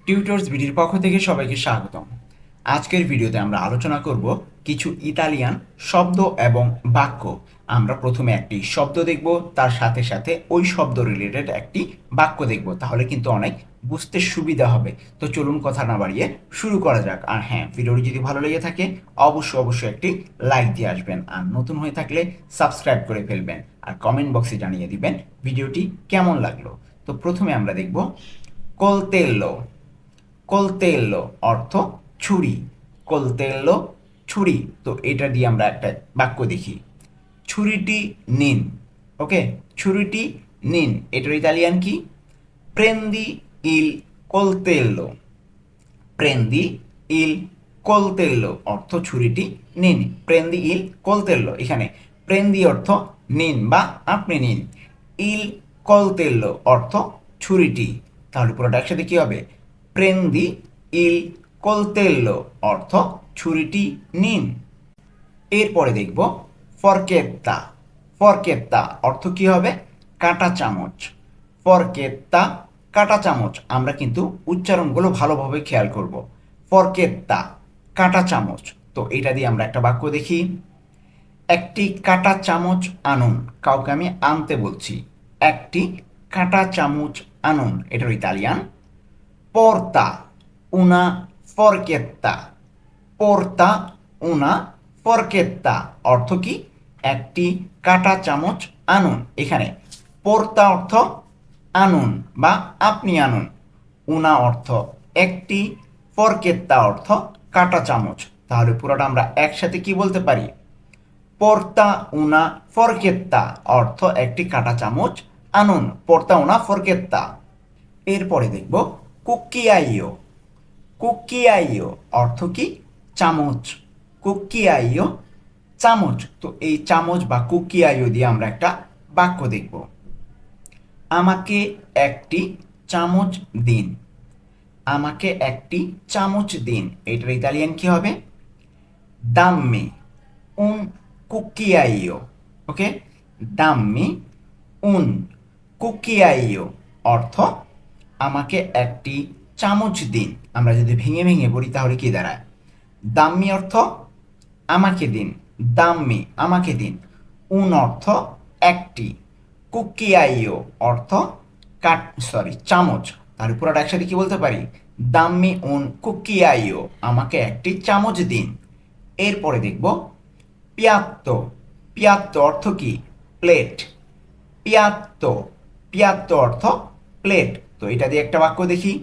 Tutors বিডির পক্ষ থেকে সবাইকে স্বাগতম। আজকের ভিডিওতে আমরা আলোচনা করব কিছু ইতালিয়ান শব্দ এবং বাক্য। আমরা প্রথমে একটি শব্দ দেখব, তার সাথে সাথে ওই শব্দ রিলেটেড একটি বাক্য দেখব, তাহলে কিন্তু অনেক বুঝতে সুবিধা হবে। তো চলুন কথা না বাড়িয়ে শুরু করা যাক। আর হ্যাঁ, ভিডিওটি যদি ভালো লেগে থাকে অবশ্যই একটি লাইক দিয়ে আসবেন, আর নতুন হয়ে থাকলে সাবস্ক্রাইব করে ফেলবেন, আর কমেন্ট বক্সে জানিয়ে দিবেন ভিডিওটি কেমন লাগলো। তো প্রথমে আমরা দেখব কলতেল্লো। কলতেল্লো অর্থ ছুরি। কলতেল্লো ছুরি। তো এটা দিয়ে আমরা একটা বাক্য দেখি, ছুরিটি নিন। ওকে, ছুরিটি নিন, এটার ইতালিয়ান কি? প্রেন্দি ইল কলতেল্লো। প্রেন্দি ইল কলতেল্লো অর্থ ছুরিটি নিন। প্রেন্দি ইল কলতেল্লো, এখানে প্রেন্দি অর্থ নিন বা আপনি নিন, ইল কলতেল্লো অর্থ ছুরিটি। তাহলে পুরোটা একসাথে কি হবে? প্রেন্দি ইল কলতেল্লো অর্থ ছুরিটি নিন। এরপরে দেখব ফরকেত্তা। ফরকেত্তা অর্থ কি হবে? কাঁটা চামচ। ফরকেত্তা কাঁটা চামচ। আমরা কিন্তু উচ্চারণগুলো ভালোভাবে খেয়াল করব। ফরকেত্তা কাঁটা চামচ। তো এটা দিয়ে আমরা একটা বাক্য দেখি, একটি কাঁটা চামচ আনুন। কাউকে আমি আনতে বলছি, একটি কাঁটা চামচ আনুন, এটার Italian porta una forchetta। porta una forchetta অর্থ কি? একটি কাঁটা চামচ আনুন। এখানে পোর্তা অর্থ আনুন বা আপনি আনুন, উনা অর্থ একটি, ফরকেত্তা অর্থ কাঁটা চামচ। তাহলে পুরোটা আমরা একসাথে কি বলতে পারি? পোর্তা উনা ফরকেত্তা অর্থ একটি কাঁটা চামচ আনুন। পোর্তা উনা ফরকেত্তা। এরপরে দেখব কুক্কিয়াইও। কুক্কিয়াইও অর্থ কি? চামচ। কুক্কিয়াইও চামচ। তো এই চামচ বা কুক্কিয়াইও দিয়ে আমরা একটা বাক্য দেখব, আমাকে একটি চামচ দিন। আমাকে একটি চামচ দিন, এটার ইতালিয়ান কি হবে? দাম্মি উন কুক্কিয়াইও। ওকে, দাম্মি উন কুক্কিয়াইও অর্থ আমাকে একটি চামচ দিন। আমরা যদি ভেঙে ভেঙে পড়ি তাহলে কি দাঁড়ায়? দাম্মি অর্থ আমাকে দিন, দাম্মি আমাকে দিন, উন অর্থ একটি, কুক্কিয়াইও অর্থ চামচ। তাহলে পুরোটা একসাথে কি বলতে পারি? দাম্মি উন কুক্কিয়াইও, আমাকে একটি চামচ দিন। এরপরে দেখব পিয়াত্তো। পিয়াত্তো অর্থ কি? প্লেট। পিয়াত্তো, পিয়াত্তো অর্থ প্লেট। তো এটা দিয়ে একটা বাক্য দেখি,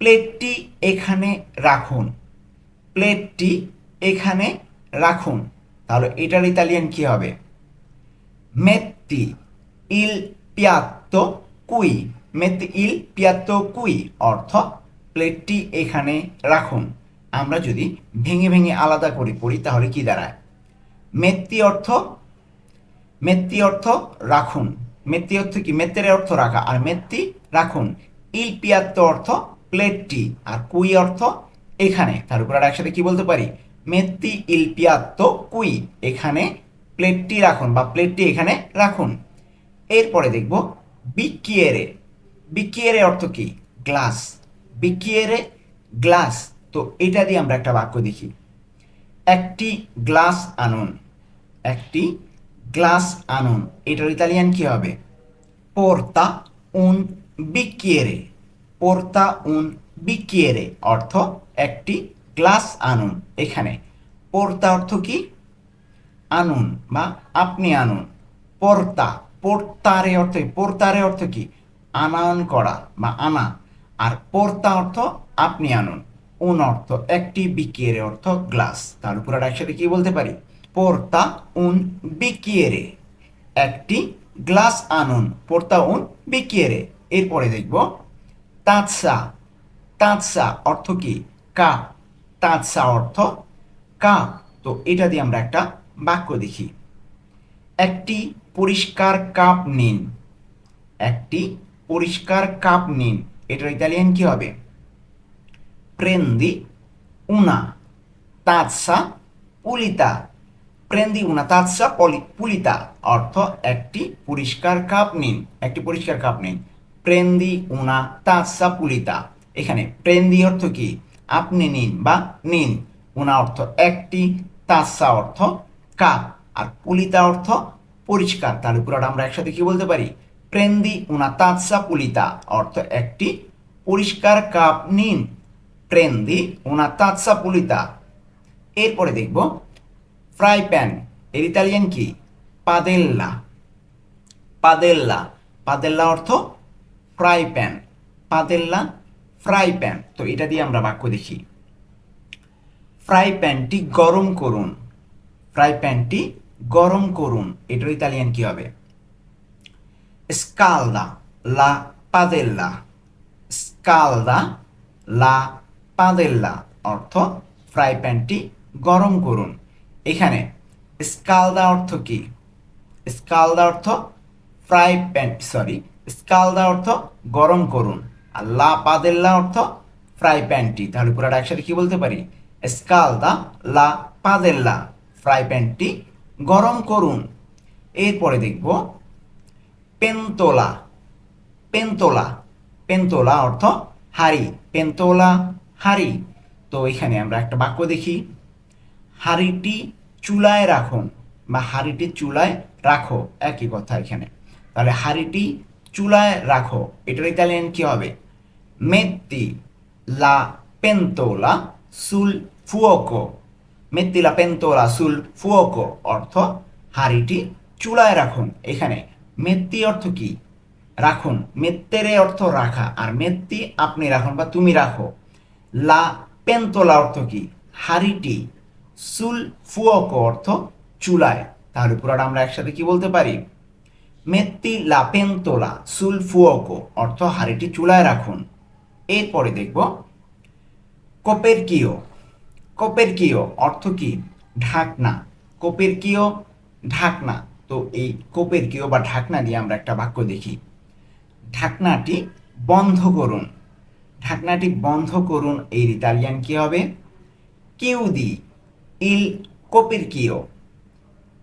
প্লেটটি এখানে রাখুন। প্লেটটি এখানে রাখুন। তাহলে এটার ইতালিয়ান কি হবে? মেত্তি ইল পিয়াত্তো কুই। মেত্তি ইল পিয়াত্তো কুই অর্থ প্লেটটি এখানে রাখুন। আমরা যদি ভেঙে ভেঙে আলাদা করে পড়ি তাহলে কি দাঁড়ায়? মেত্তি অর্থ, মেত্তি অর্থ রাখুন। মেত্তি অর্থ কি? মেত্তের অর্থ রাখা, আর মেত্তি রাখুন। ইল পিয়াত্তো অর্থ প্লেটটি, আর কুই অর্থ এখানে। তার উপর আর একসাথে কি বলতে পারি? মেত্তি ইল পিয়াত্তো কুই, এখানে প্লেটটি রাখুন বা প্লেটটি এখানে রাখুন। এরপরে দেখব বিক্কিয়েরে। বিক্কিয়েরে অর্থ কি? গ্লাস। বিক্কিয়েরে গ্লাস। তো এটা দিয়ে আমরা একটা বাক্য দেখি, একটি গ্লাস আনুন। একটি গ্লাস আনুন, এটার ইতালিয়ান কি হবে? পোর্তা উন বিক্কিয়েরে। পোর্তা উন বিক্কিয়েরে অর্থ একটি গ্লাস আনুন। এখানে পোর্তা অর্থ কি? আনুন বা আপনি আনুন। পোর্তা, পোর্তারে অর্থ কি? আনয়ন করা বা আনা। আর পোর্তা অর্থ আপনি আনুন। উন অর্থ একটি, বিক্কিয়েরে অর্থ গ্লাস। তার উপর একসাথে কি বলতে পারি? পোর্তা উন বিক্কিয়েরে, একটি গ্লাস আনুন। পোর্তা উন বিক্কিয়েরে। এরপরে দেখব তাৎসা। তাৎসা অর্থ কি? কাপ। তাৎসা অর্থ কাপ। তো এটা দিয়ে আমরা একটা বাক্য দেখি, একটি পরিষ্কার কাপ নিন। একটি পরিষ্কার কাপ নিন, এটার ইতালিয়ান কি হবে? প্রেন্দি উনা তাৎসা পুলিতা। প্রেন্দি উনা তাৎসা পুলিতা অর্থ একটি পরিষ্কার কাপ নিন। একটি পরিষ্কার কাপ নিন, প্রেন্দি উনা তাৎসা পুলিতা। এখানে প্রেন্দি অর্থ কি? আপনি নিন বা নিন। উনা অর্থ একটি, তাসা অর্থ কাপ, আর পুলিতা অর্থ পরিষ্কার। তাহলে পুরোটা আমরা একসাথে কি বলতে পারি? প্রেন্দি উনা তাসা পুলিতা অর্থ একটি পরিষ্কার কাপ নিন। প্রেন্দি উনা তাসা পুলিতা। এরপরে দেখব ফ্রাই প্যান, এর ইতালিয়ান কি? পাদেল্লা। পাদেল্লা, পাদেল্লা অর্থ ফ্রাই প্যান। পাদেল্লা ফ্রাই প্যান। তো এটা দিয়ে আমরা বাক্য দেখি। ফ্রাই প্যানটি গরম করুন। ফ্রাই প্যানটি গরম করুন, এটার ইতালিয়ান কি হবে? স্কালদা লা পাদেল্লা। স্কালদা লা পাদেল্লা অর্থ ফ্রাই প্যানটি গরম করুন। এখানে স্কালদা অর্থ কি? স্কালদা অর্থ ফ্রাই প্যান, সরি, স্কালদা অর্থ গরম করুন, আর লা পাদেল্লা অর্থ ফ্রাই প্যানটি। তাহলে পুরোটা একসাথে কি বলতে পারি? স্কালদা লা পাদেল্লা, ফ্রাই প্যানটি গরম করুন। এরপরে দেখব পেন্তোলা। পেন্তোলা, পেন্তোলা অর্থ হাঁড়ি। পেন্তোলা হাঁড়ি। তো এখানে আমরা একটা বাক্য দেখি। হাঁড়িটি চুলায় রাখুন বা হাঁড়িটি চুলায় রাখো, একই কথা এখানে। তাহলে হাঁড়িটি চুলায় রাখো, এটার ইতালিয়ান কি হবে? মেত্তি লা পেন্তোলা সুল ফুওকো। মেত্তি লা পেন্তোলা সুল ফুওকো অর্থ হাঁড়িটি চুলায় রাখুন। এখানে মেত্তি অর্থ কি? রাখুন। মেত্তেরে অর্থ রাখা, আর মেত্তি আপনি রাখুন বা তুমি রাখো। লা পেন্তোলা অর্থ কি? হাঁড়িটি। সুল ফুওকো অর্থ চুলায়। তাহলে পুরোটা আমরা একসাথে কি বলতে পারি? মেত্তি লা পেন্তোলা সুল ফুওকো অর্থ হাঁড়িটি চুলায় রাখুন। এরপরে দেখব কোপেরকিও। কোপেরকিও অর্থ কি? ঢাকনা। কোপেরকিও ঢাকনা। তো এই কোপেরকিও বা ঢাকনা দিয়ে আমরা একটা বাক্য দেখি। ঢাকনাটি বন্ধ করুন। ঢাকনাটি বন্ধ করুন, এর ইতালিয়ান কি হবে? কিউদি ইল কোপেরকিও।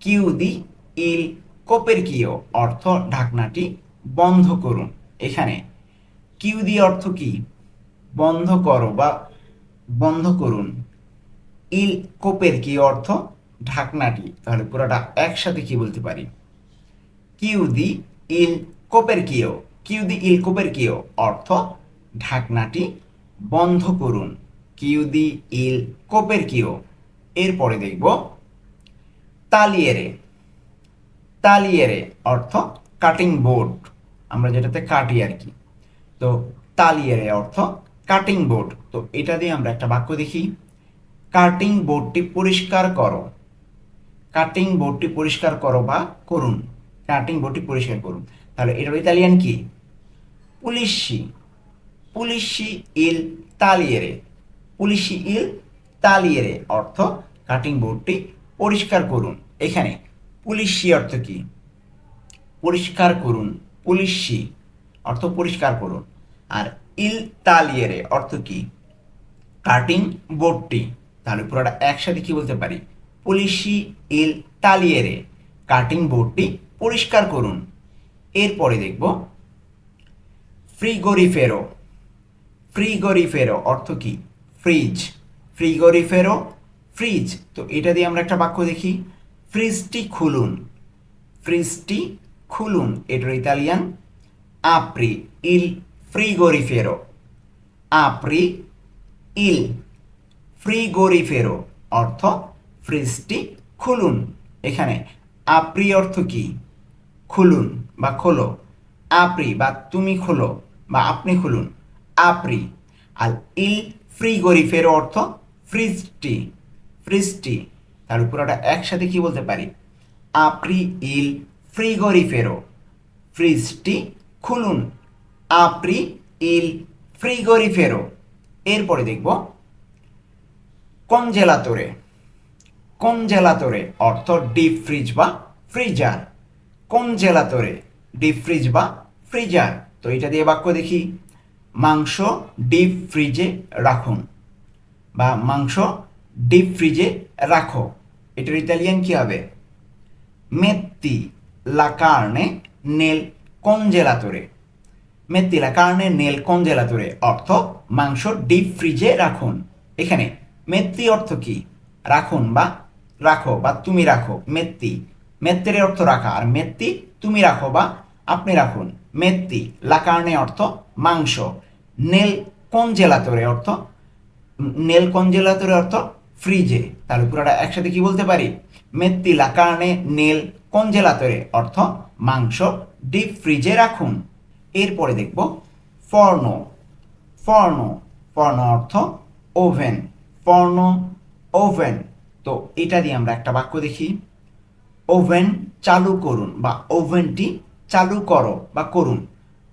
কিউদি ইল কোপেরকিও অর্থ ঢাকনাটি বন্ধ করুন। এখানে কিউদি অর্থ কি? বন্ধ করো বা বন্ধ করুন। ইল কোপেরকিও অর্থ ঢাকনাটি। তাহলে পুরোটা একসাথে কি বলতে পারি? কিউদি ইল কোপেরকিও। কিউদি ইল কোপেরকিও অর্থ ঢাকনাটি বন্ধ করুন। কিউদি ইল কোপেরকিও। এরপরে দেখব তালিয়েরে। তালিয়েরে অর্থ কাটিং বোর্ড, আমরা যেটাতে কাটি আর কি। তো তালিয়েরে অর্থ কাটিং বোর্ড। তো এটা দিয়ে আমরা একটা বাক্য দেখি। কাটিং বোর্ডটি পরিষ্কার করো। কাটিং বোর্ডটি পরিষ্কার করো বা করুন। কাটিং বোর্ডটি পরিষ্কার করুন। তাহলে এটার ইতালিয়ান কি? পুলিশি। পুলিশি ইল তালিয়েরে। পুলিশি ইল তালিয়েরে অর্থ কাটিং বোর্ডটি পরিষ্কার করুন। এখানে পুলিশি অর্থ কি? পরিষ্কার করুন। পুলিশি অর্থ পরিষ্কার করুন। আর ইল তালিয়েরে অর্থ কি? কাটিং বোর্ডটি। তাহলে পুরোটা একসাথে কি বলতে পারি? পুলিশি ইল তালিয়েরে, কাটিং বোর্ডটি পরিষ্কার করুন। এরপরে দেখব ফ্রিগোরিফেরো। ফ্রিগোরিফেরো অর্থ কি? ফ্রিজ। ফ্রিগোরিফেরো ফ্রিজ। তো এটা দিয়ে আমরা একটা বাক্য দেখি। ফ্রিজটি খুলুন। ফ্রিজটি খুলুন, এটার ইতালিয়ান আপরি ইল ফ্রিগোরিফেরো। আপরি ইল ফ্রিগোরিফেরো অর্থ ফ্রিজটি খুলুন। এখানে আপরি অর্থ কি? খুলুন বা খোলো। আপরি বা তুমি খোলো বা আপনি খুলুন। আপরি। আর ইল ফ্রিগোরিফেরো অর্থ ফ্রিজটি। ফ্রিজটি। তার পুরোটা একসাথে কি বলতে পারি? আপরি ইল ফ্রিগোরিফেরো, ফ্রিজটি খুলুন। আপরি ইল ফ্রিগোরিফেরো। এরপরে দেখব কনজেলাতোরে। কনজেলাতোরে অর্থ ডিপ ফ্রিজ বা ফ্রিজার। কনজেলাতোরে ডিপ ফ্রিজ বা ফ্রিজার। তো এটা দিয়ে বাক্য দেখি। মাংস ডিপ ফ্রিজে রাখুন বা মাংস ডিপ ফ্রিজে রাখো, এটার ইতালিয়ান কি হবে? মেত্তি লা কার্নে নেল কনজেলাতোরে। মেত্তি লা কার্নে নেল কনজেলাতোরে অর্থ মাংস ডিপ ফ্রিজে রাখুন। এখানে মেত্তি অর্থ কি? রাখুন বা রাখো বা তুমি রাখো। মেত্তি, মেত্তের অর্থ রাখা, আর মেত্তি তুমি রাখো বা আপনি রাখুন। মেত্তি লা কার্নে অর্থ মাংস, নেল কনজেলাতোরে অর্থ নেল কনজেলাতোরে অর্থ ফ্রিজে। তাহলে পুরোটা একসাথে কি বলতে পারি? মেত্তি লা কার্নে নেল কনজেলাতোরে অর্থ মাংস ডিপ ফ্রিজে রাখুন। এরপরে দেখব ফর্নো। ফর্নো, ফর্নো অর্থ ওভেন। ফর্নো, ওভেন। তো এটা দিয়ে আমরা একটা বাক্য দেখি। ওভেন চালু করুন বা ওভেনটি চালু করো বা করুন।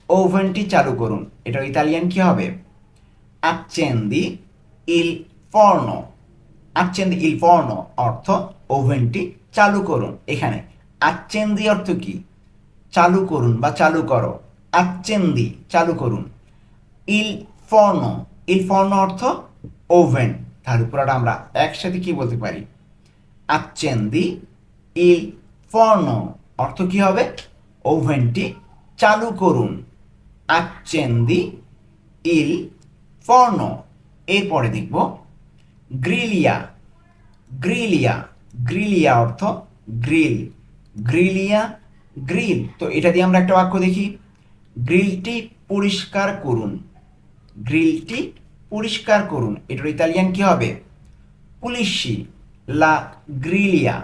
ওভেনটি চালু করুন, এটা ইতালিয়ান কি হবে? accendi il forno। accendi il forno অর্থ ওভেনটি চালু করুন। এখানে accendi অর্থ কি? চালু করুন বা চালু করো। accendi চালু করুন। il forno, il forno অর্থ ওভেন। তার পুরোটা আমরা একসাথে কি বলতে পারি? accendi il forno অর্থ কি হবে? ওভেনটি চালু করুন। accendi il forno। এরপরে দেখব গ্রিলিয়া। গ্রিলিয়া, গ্রিলিয়া অর্থ গ্রিল। গ্রিলিয়া, গ্রিল। তো এটা দিয়ে আমরা একটা বাক্য দেখি। গ্রিলটি পরিষ্কার করুন। গ্রিলটি পরিষ্কার করুন, এটার ইতালিয়ান কি হবে? পুলিশি লা গ্রিলিয়া।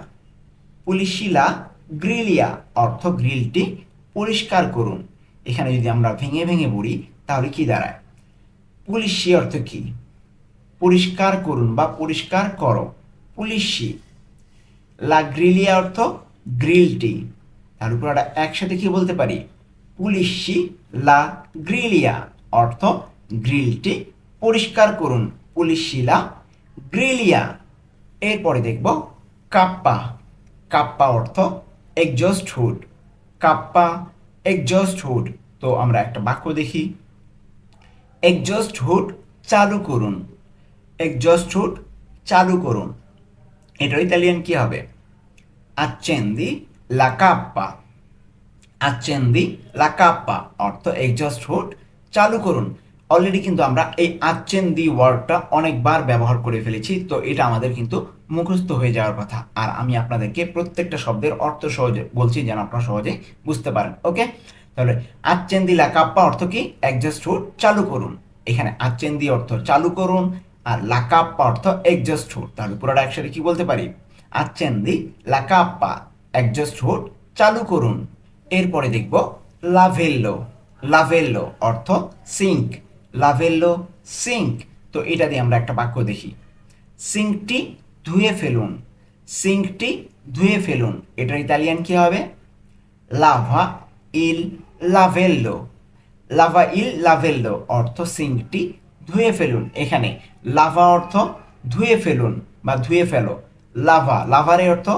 পুলিশি লা গ্রিলিয়া অর্থ গ্রিলটি পরিষ্কার করুন। এখানে যদি আমরা ভেঙে ভেঙে পড়ি তাহলে কি দাঁড়ায়? পুলিশি অর্থ কি? পরিষ্কার করুন বা পরিষ্কার করো। পুলিশি। লা গ্রিলিয়া অর্থ গ্রিলটি। তার উপর আমরা একসাথে কি বলতে পারি? পুলিশি লা গ্রিলিয়া অর্থ গ্রিলটি পরিষ্কার করুন। পুলিশি লা গ্রিলিয়া। এরপরে দেখব কাপ্পা। কাপ্পা অর্থ exhaust hood. Kappa, exhaust hood. তো আমরা একটা বাক্য দেখি। এক্সজস্ট হুড চালু করুন। এক্সজস্ট হুড চালু করুন, এটার ইতালিয়ান কি হবে? accendi la cappa। accendi la cappa অর্থ এক্সজস্ট হুড চালু করুন। অলরেডি কিন্তু আমরা এই accendi ওয়ার্ডটা অনেকবার ব্যবহার করে ফেলেছি, তো এটা আমাদের কিন্তু মুখস্থ হয়ে যাওয়ার কথা। আর আমি আপনাদেরকে প্রত্যেকটা শব্দের অর্থ সহজে বলছি যেন আপনারা সহজে বুঝতে পারেন। ওকে, তাহলে accendi la cappa অর্থ কি? এক্সজস্ট হুড চালু করুন। এখানে accendi অর্থ চালু করুন, আর la cappa অর্থ এক্সজস্ট হুড। তাহলে পুরোটা একসাথে কি বলতে পারি? accendi la cappa, exhaust hood চালু করুন। এরপরে দেখব লাভেল্লো। লাভেল্লো অর্থ সিঙ্ক। লাভেল্লো, সিঙ্ক। তো এটা দিয়ে আমরা একটা বাক্য দেখি। সিঙ্কটি ধুয়ে ফেলুন। সিঙ্কটি ধুয়ে ফেলুন, এটার ইতালিয়ান কি হবে? লাভা ইল লাভেল্লো। লাভা ইল লাভেল্লো অর্থ সিঙ্কটি ধুয়ে ফেলুন। এখানে লাভা অর্থ ধুয়ে ফেলুন বা ধুয়ে ফেলো। লাভা, লাভারের অর্থ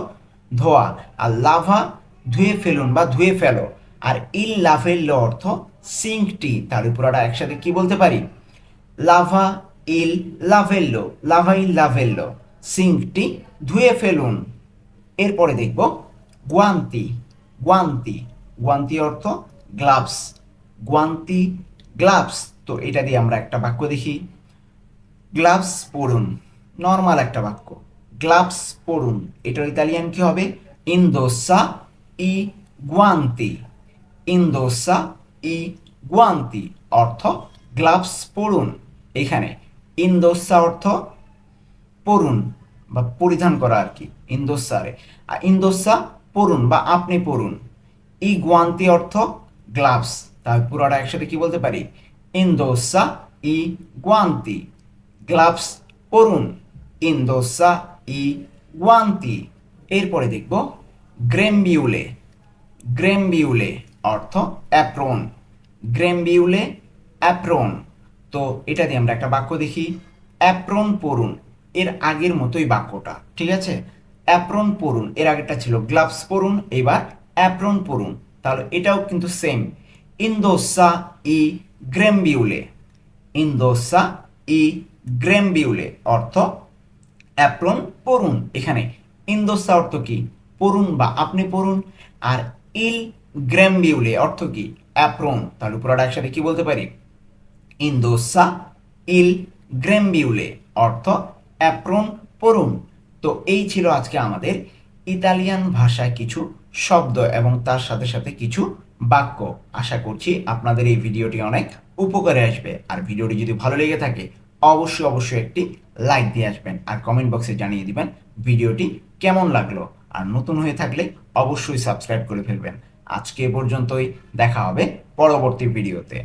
ধোয়া, আর লাভা ধুয়ে ফেলুন বা ধুয়ে ফেলো। আর ইল লাভেল্লো অর্থ সিঙ্কটি। তার পুরোটা একসাথে কি বলতে পারি? লাভা ইল লাভেল্লো। লাভা ইল লাভেল্লো, সিঙ্কটি ধুয়ে ফেলুন। এরপরে দেখব গুয়ান্তি। গুয়ান্তি, গুয়ান্তি অর্থ গ্লাভস। গুয়ান্তি, গ্লাভস। তো এটা দিয়ে আমরা একটা বাক্য দেখি। গ্লাভস পরুন, নর্মাল একটা বাক্য। গ্লাভস পরুন, এটার ইতালিয়ান কি হবে? ইন্দোসা ই গুয়ান্তি। ইন্দোসা ই গুয়ান্তি অর্থ গ্লাভস পরুন। এখানে ইন্দোসা অর্থ পরুন বা পরিধান করা আর কি, ইন্দোসারে। আর ইন্দোসা পরুন বা আপনি পরুন। ই গুয়ান্তি অর্থ গ্লাভস। তার পুরোটা একসাথে কি বলতে পারি? ইন্দোসা ই গুয়ান্তি, গ্লাভস পরুন। ইন্দোসা ই গুয়ান্তি। এরপরে দেখব গ্রেমবিউলে। গ্রেমবিউলে অর্থ অ্যাপ্রন। গ্রেমবিউলে, অ্যাপ্রন। তো এটা দিয়ে আমরা একটা বাক্য দেখি। অ্যাপ্রন পরুন, এর আগের মতোই বাক্যটা, ঠিক আছে? অ্যাপ্রন পরুন, এর আগেরটা ছিল গ্লাভস পরুন, এবার অ্যাপ্রন পরুন। তাহলে এটাও কিন্তু সেম। ইন্দোসা ই গ্রেমবিউলে। ইন্দোসা ই গ্রেমবিউলে অর্থ অ্যাপ্রন পরুন। এখানে ইন্দোসা অর্থ কি? পরুন বা আপনি পরুন। আর ইল গ্রেমবিউলে অর্থ কি? অ্যাপ্রন, তাহলে পুরোটা একসাথে কি বলতে পারি? ইন্দোসা ইল গ্রেমবিউলে, অর্থ অ্যাপ্রন পরুন। তো এই ছিল আজকে আমাদের ইতালিয়ান ভাষায় কিছু শব্দ এবং তার সাথে সাথে কিছু বাক্য। আশা করছি আপনাদের এই ভিডিওটি অনেক উপকারে আসবে। আর ভিডিওটি যদি ভালো লেগে থাকে অবশ্যই অবশ্যই একটি লাইক দিয়ে আসবেন আর কমেন্ট বক্সে জানিয়ে দিবেন ভিডিওটি কেমন লাগলো। আর নতুন হয়ে থাকলে অবশ্যই সাবস্ক্রাইব করে ফেলবেন। আজকে এ পর্যন্তই, দেখা হবে পরবর্তী ভিডিওতে।